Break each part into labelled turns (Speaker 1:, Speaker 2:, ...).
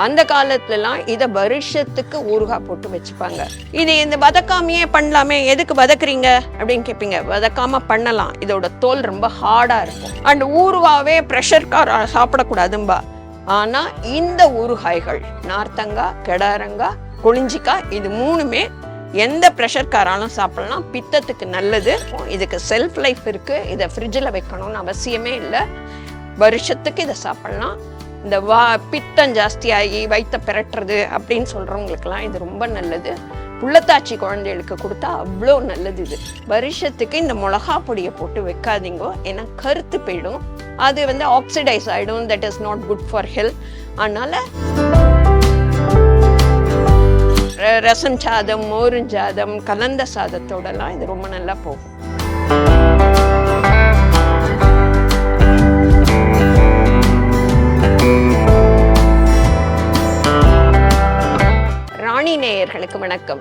Speaker 1: அந்த காலத்துலலாம் இதை வருஷத்துக்கு ஊறுகாய் போட்டு வச்சுப்பாங்க. இது இந்த வதக்காமையே பண்ணலாமே, எதுக்கு வதக்குறீங்க அப்படின்னு கேட்பீங்க. வதக்காம பண்ணலாம், இதோட தோல் ரொம்ப ஹார்டா இருக்கும். அண்ட் ஊறுகாவே ப்ரெஷர்கார சாப்பிடக்கூடாதும்பா. ஆனா இந்த ஊறுகாய்கள் நார்த்தங்காய், கெடாரங்காய், கொளிஞ்சிக்காய் இது மூணுமே எந்த ப்ரெஷர்காராலும் சாப்பிடலாம். பித்தத்துக்கு நல்லது. இதுக்கு செல்ஃப் லைஃப் இருக்கு. இதை ஃப்ரிட்ஜில் வைக்கணும்னு அவசியமே இல்லை. வருஷத்துக்கு இதை சாப்பிடலாம். இந்த பித்தம் ஜாஸ்தியாகி வயிற்ற பெரட்டுறது அப்படின்னு சொல்கிறவங்களுக்கெல்லாம் இது ரொம்ப நல்லது. புள்ளத்தாச்சி குழந்தைகளுக்கு கொடுத்தா அவ்வளோ நல்லது. இது வருஷத்துக்கு இந்த மிளகா பொடியை போட்டு வைக்காதீங்க, ஏன்னா கருத்து போயிடும். அது ஆக்சிடைஸ் ஆகிடும். That is not good for health. அதனால் ரசம் சாதம், மோரும் சாதம், கலந்த சாதத்தோடலாம் இது ரொம்ப நல்லா போகும். ராணி நேயர்களுக்கு வணக்கம்.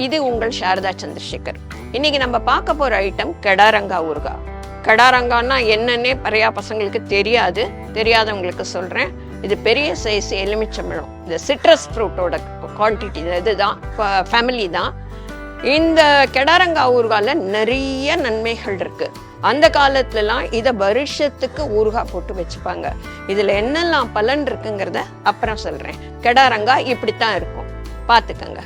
Speaker 1: இது உங்கள் சாரதா சந்திரசேகர். இன்னைக்கு நம்ம பார்க்க போற ஐட்டம் கெடாரங்காய் ஊறுகாய். கெடாரங்காய்னா என்னன்னே நிறையா பசங்களுக்கு தெரியாது. தெரியாதவங்களுக்கு சொல்றேன். இது பெரிய சைஸ் எலுமிச்சம்பழம். இந்த சிட்ரஸ் ஃப்ரூட்டோட குவான்டிட்டி இதுதான், ஃபேமிலி தான். இந்த கெடாரங்காய் ஊறுகாயில நிறைய நன்மைகள் இருக்கு. அந்த காலத்துலலாம் இதை வருஷத்துக்கு ஊறுகாய் போட்டு வச்சுப்பாங்க. இதுல என்னெல்லாம் பலன் இருக்குங்கிறத அப்புறம் சொல்றேன். கெடாரங்காய் இப்படித்தான் இருக்கும், பார்த்துக்கங்க.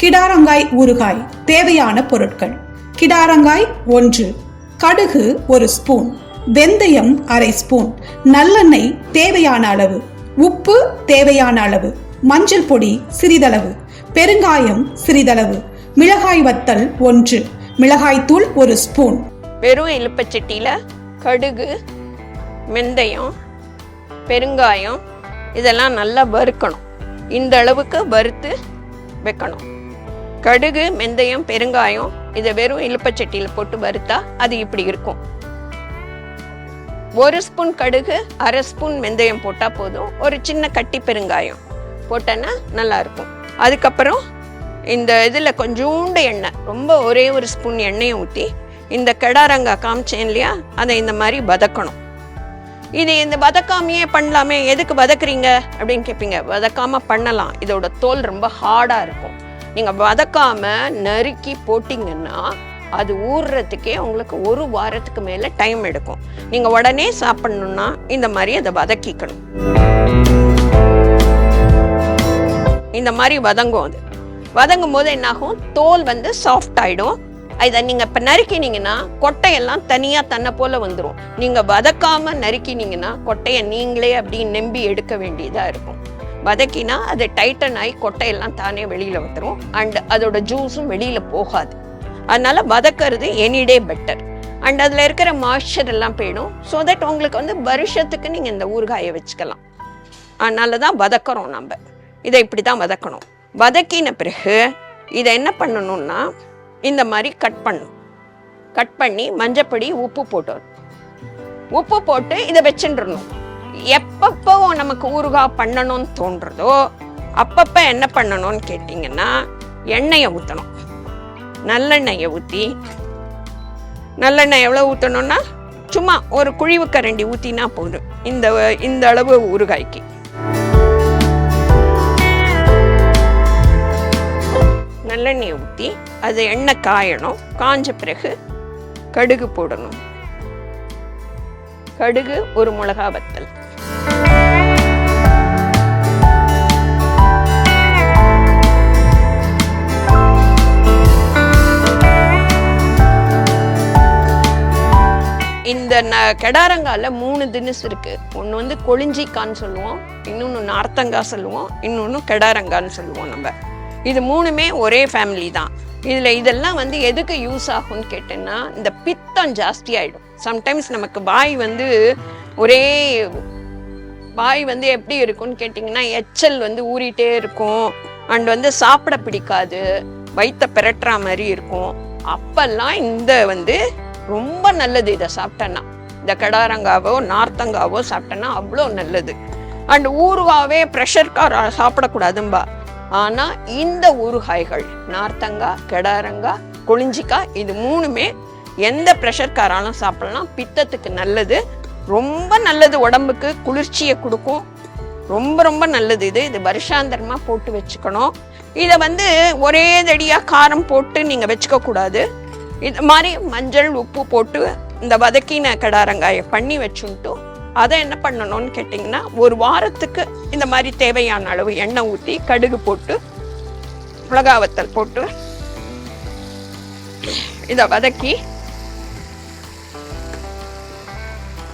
Speaker 2: கிடாரங்காய் ஊறுகாய் தேவையான பொருட்கள்: கிடாரங்காய் 1, கடுகு 1 ஸ்பூன், வெந்தயம் அரை ஸ்பூன், நல்லெண்ணெய் தேவையான அளவு, உப்பு தேவையான அளவு, மஞ்சள் பொடி சிறிதளவு, பெருங்காயம் சிறிதளவு, மிளகாய் வத்தல் 1, மிளகாய்த்தூள் 1 ஸ்பூன்.
Speaker 1: வெறும் இலுப்பச்சட்டியில கடுகு, வெந்தயம், பெருங்காயம் இதெல்லாம் நல்லா வறுக்கணும். இந்த அளவுக்கு வறுத்து வைக்கணும். கடுகு, வெந்தயம், பெருங்காயம் இதை வெறும் இலுப்பச்சட்டியில போட்டு வறுத்தா அது இப்படி இருக்கும். 1 ஸ்பூன் கடுகு, அரை ஸ்பூன் வெந்தயம் போட்டா போதும். ஒரு சின்ன கட்டி பெருங்காயம் போட்டோன்னா நல்லா இருக்கும். அதுக்கப்புறம் இந்த இதுல கொஞ்சோண்டு எண்ணெய், ரொம்ப ஒரே 1 ஸ்பூன் எண்ணெயை ஊற்றி இந்த கெடாரங்காய் காமிச்சேன் இல்லையா, அதை இந்த மாதிரி வதக்கணும். இது இந்த வதக்காமையே பண்ணலாமே, எதுக்கு வதக்குறீங்க அப்படின்னு கேட்பீங்க. வதக்காம பண்ணலாம், இதோட தோல் ரொம்ப ஹார்டா இருக்கும். நீங்க வதக்காம நறுக்கி போட்டீங்கன்னா அது ஊறுறதுக்கே உங்களுக்கு 1 வாரத்துக்கு மேல டைம் எடுக்கும். நீங்க உடனே சாப்பிடணும்னா இந்த மாதிரி அதை வதக்கிக்கணும். இந்த மாதிரி வதங்கும். அது வதங்கும் போது என்னாகும், தோல் சாஃப்ட் ஆயிடும். இதை நீங்க இப்ப நறுக்கினீங்கன்னா கொட்டையெல்லாம் தனியா தன்னை போல வந்துடும். நீங்க வதக்காம நறுக்கினீங்கன்னா கொட்டையை நீங்களே அப்படி நம்பி எடுக்க வேண்டியதா இருக்கும். வதக்கினா அது டைட்டன் ஆகி கொட்டையெல்லாம் தானே வெளியில வந்துடும். அண்ட் அதோட ஜூஸும் வெளியில போகாது. அதனால வதக்கிறது எனிடே பெட்டர். அண்ட் அதுல இருக்கிற மாய்ஸ்சர் எல்லாம் போயிடும். ஸோ தட் உங்களுக்கு வருஷத்துக்கு நீங்க இந்த ஊறுகாயை வச்சுக்கலாம். அதனாலதான் வதக்கிறோம். நம்ம இதை இப்படிதான் வதக்கணும். வதக்கின பிறகு இதை என்ன பண்ணணும்னா இந்த மாதிரி கட் பண்ணணும். கட் பண்ணி மஞ்சப்பொடி, உப்பு போட்டோம். உப்பு போட்டு இதை வச்சுட்டுருணும். எப்பப்போ நமக்கு ஊறுகாய் பண்ணணும்னு தோன்றதோ அப்பப்ப என்ன பண்ணணும்னு கேட்டிங்கன்னா, எண்ணெயை ஊற்றணும். நல்லெண்ணெயை ஊற்றி, நல்லெண்ணெய் எவ்வளோ ஊற்றணும்னா சும்மா ஒரு குழிவு கரண்டி ஊற்றினா போதும் இந்த அளவு ஊறுகாய்க்கு. நல்லெண்ணெயை ஊற்றி அது எண்ணெய் காயணும். காஞ்ச பிறகு கடுகு போடணும். கடுகு, 1 மிளகா வத்தல், இந்த கெடாரங்கால 3 தினசு இருக்கு. ஒன்று கொளிஞ்சிக்கான்னு சொல்லுவோம், இன்னொன்று நார்த்தங்காய் சொல்லுவோம், இன்னொன்று கெடாரங்கான்னு சொல்லுவோம். நம்ம இது 3மே ஒரே ஃபேமிலி தான். இதெல்லாம் எதுக்கு யூஸ் ஆகும்னு கேட்டேன்னா, இந்த பித்தம் ஜாஸ்தி ஆயிடும். சம்டைம்ஸ் நமக்கு வாய் ஒரே வாய் எப்படி இருக்கும்னு கேட்டிங்கன்னா, எச்சல் ஊறிட்டே இருக்கும். அண்ட் சாப்பிட பிடிக்காது, வயிற்ற பெரட்டுற மாதிரி இருக்கும். அப்பெல்லாம் இந்த ரொம்ப நல்லது. இதை சாப்பிட்டேன்னா, இந்த கெடாரங்காவோ நார்த்தங்காவோ சாப்பிட்டேன்னா அவ்வளோ நல்லது. அண்ட் ஊறுகாவே ப்ரெஷர்கார சாப்பிடக்கூடாதும்பா. ஆனா இந்த ஊறுகாய்கள் நார்த்தங்காய், கெடாரங்காய், கொளிஞ்சிக்காய் இது 3மே எந்த ப்ரெஷர்காராலும் சாப்பிடலாம். பித்தத்துக்கு நல்லது, ரொம்ப நல்லது. உடம்புக்கு குளிர்ச்சியை கொடுக்கும். ரொம்ப ரொம்ப நல்லது. இது வருஷாந்தரமா போட்டு வச்சுக்கணும். இதை வந்து ஒரே தடியா காரம் போட்டு நீங்க வச்சுக்க கூடாது. இது மாதிரி மஞ்சள் உப்பு போட்டு இந்த வதக்கின கிடாரங்காயை பண்ணி வச்சுட்டு அதை என்ன பண்ணணும்னு கேட்டிங்கன்னா, ஒரு வாரத்துக்கு இந்த மாதிரி தேவையான அளவு எண்ணெய் ஊற்றி கடுகு போட்டு மிளகா வத்தல் போட்டு இதை வதக்கி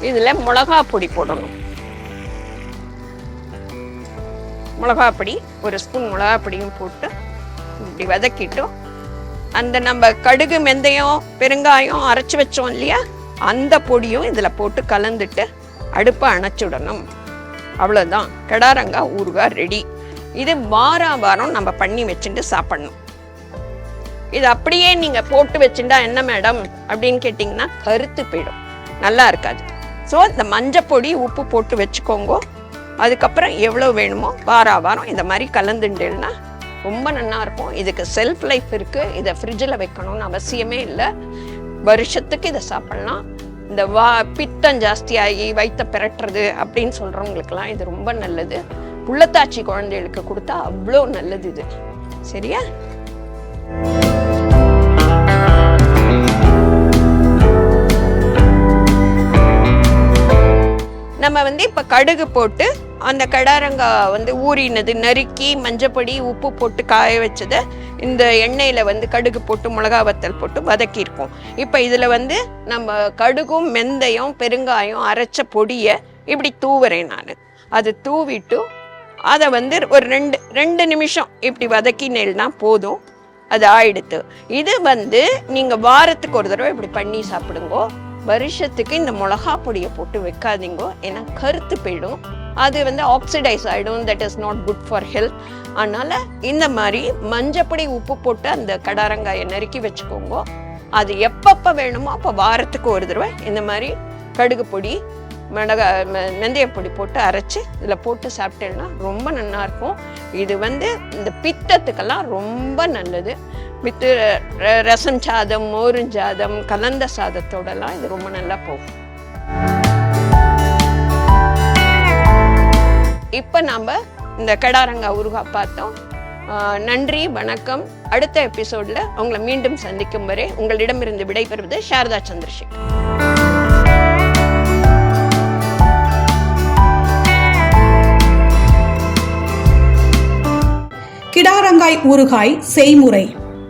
Speaker 1: இதுல மிளகா பொடி போடணும். மிளகா பொடி, ஒரு ஸ்பூன் மிளகா பொடியும் போட்டு இப்படி வதக்கிட்டு அந்த நம்ம கடுகு வெந்தயம் பெருங்காயம் அரைச்சி வச்சோம் இல்லையா, அந்த பொடியும் இதுல போட்டு கலந்துட்டு அடுப்பை அணைச்சுடணும். அவ்வளோதான், கிடாரங்காய் ஊறுகாய் ரெடி. இது வாரம் நம்ம பண்ணி வச்சுட்டு சாப்பிடணும். இது அப்படியே நீங்க போட்டு வச்சுட்டா என்ன மேடம் அப்படின்னு கேட்டிங்கன்னா கருத்து போயிடும், நல்லா இருக்காது. ஸோ இந்த மஞ்சப்பொடி உப்பு போட்டு வச்சுக்கோங்க. அதுக்கப்புறம் எவ்வளோ வேணுமோ வாரம் இந்த மாதிரி கலந்துட்டேன்னா ரொம்ப நல்லா இருக்கும். இதுக்கு செல்ஃப் லைஃப் இருக்கு. இதை ஃப்ரிட்ஜில் வைக்கணும்னு அவசியமே இல்லை. வருஷத்துக்கு இதை சாப்பிடலாம். இந்த பித்தம் ஜாஸ்தியாகி வயிற்ற பிரட்டுறது அப்படின்னு சொல்றவங்களுக்கெல்லாம் இது ரொம்ப நல்லது. புள்ளத்தாச்சி குழந்தைகளுக்கு கொடுத்தா அவ்வளோ நல்லது இது. சரியா? நம்ம வந்து இப்போ கடுகு போட்டு அந்த கிடாரங்காய் வந்து ஊறினது நறுக்கி மஞ்சப்பொடி உப்பு போட்டு காய வச்சதை இந்த எண்ணெயில் வந்து கடுகு போட்டு மிளகா வத்தல் போட்டு வதக்கியிருக்கோம். இப்போ இதில் வந்து நம்ம கடுகும் வெந்தயம் பெருங்காயம் அரைச்ச பொடியை இப்படி தூவுறேன் நான். அது தூவிட்டு அதை வந்து ஒரு ரெண்டு நிமிஷம் இப்படி வதக்கினேன்னா போதும், அது ஆயிடுத்து. இது வந்து நீங்கள் வாரத்துக்கு ஒரு தடவை இப்படி பண்ணி சாப்பிடுங்கோ. வருஷத்துக்கு இந்த மிளகா பொடியை போட்டு வைக்காதீங்கோ, ஏன்னா கருத்து போயிடும். அது வந்து ஆக்சிடைஸ் ஆகிடும். That is not good for health. அதனால இந்த மாதிரி மஞ்சப்பொடி உப்பு போட்டு அந்த கிடாரங்காயை நறுக்கி வச்சுக்கோங்க. அது எப்பப்போ வேணுமோ அப்போ வாரத்துக்கு ஒரு தடவை இந்த மாதிரி கடுகு பொடி வெந்தய பொடி போட்டு அரைச்சி இதில் போட்டு சாப்பிட்டேன்னா ரொம்ப நல்லா இருக்கும். இது வந்து இந்த பித்தத்துக்கெல்லாம் ரொம்ப நல்லது. வித்து ரசம் சாதம், மோரும் சாதம், கலந்த சாதத்தோடலாம் இது ரொம்ப நல்லா போகும். இப்போ நாம் இந்த கிடாரங்காய் ஊறுகாய் பார்த்தோம். நன்றி, வணக்கம். அடுத்த எபிசோடில் உங்களை மீண்டும் சந்திக்கும் வரை உங்களிடமிருந்து விடைபெறுவது சாரதா சந்திரசேகர்.
Speaker 2: கிடாரங்காய் ஊறுகாய் செய்முறை.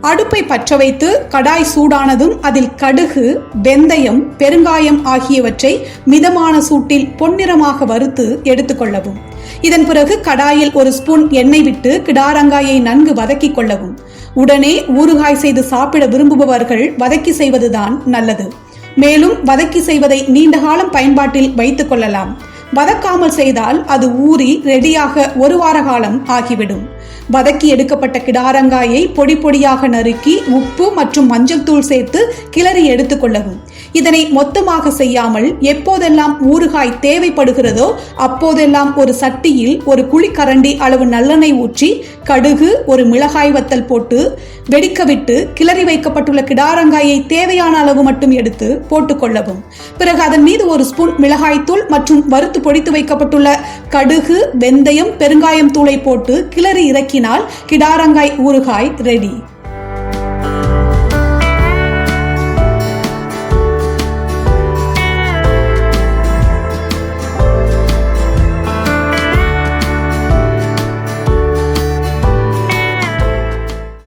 Speaker 2: அடுப்பை பற்ற வைத்து கடாய் சூடானதும் அதில் கடுகு வெந்தயம் பெருங்காயம் ஆகியவற்றை மிதமான சூட்டில் பொன்னிறமாக வறுத்து எடுத்துக்கொள்ளவும். இதன் பிறகு கடாயில் ஒரு ஸ்பூன் எண்ணெய் விட்டு கிடாரங்காயை நன்கு வதக்கி கொள்ளவும். உடனே ஊறுகாய் செய்து சாப்பிட விரும்புபவர்கள் வதக்கி செய்வதுதான் நல்லது. மேலும் வதக்கி செய்வதை நீண்ட காலம் பயன்பாட்டில் வைத்துக் கொள்ளலாம். வதக்காமல் செய்தால் அது ஊறி ரெடியாக ஒரு வார காலம் ஆகிவிடும். வதக்கி எடுக்கப்பட்ட கிடாரங்காயை பொடி பொடியாக நறுக்கி உப்பு மற்றும் மஞ்சள் தூள் சேர்த்து கிளறி எடுத்துக்கொள்ளவும். இதனை மொத்தமாக செய்யாமல் எப்போதெல்லாம் ஊறுகாய் தேவைப்படுகிறதோ அப்போதெல்லாம் ஒரு சட்டியில் ஒரு குழிக்கரண்டி அளவு நல்லெண்ணெய் ஊற்றி கடுகு ஒரு மிளகாய் வத்தல் போட்டு வெடிக்க விட்டு கிளறி வைக்கப்பட்டுள்ள கிடாரங்காயை தேவையான அளவு மட்டும் எடுத்து போட்டுக்கொள்ளவும். பிறகு அதன் மீது ஒரு ஸ்பூன் மிளகாய் தூள் மற்றும் வறுத்து பொடித்து வைக்கப்பட்டுள்ள கடுகு வெந்தயம் பெருங்காயம் தூளை போட்டு கிளறி இறக்கினால் கிடாரங்காய் ஊறுகாய் ரெடி.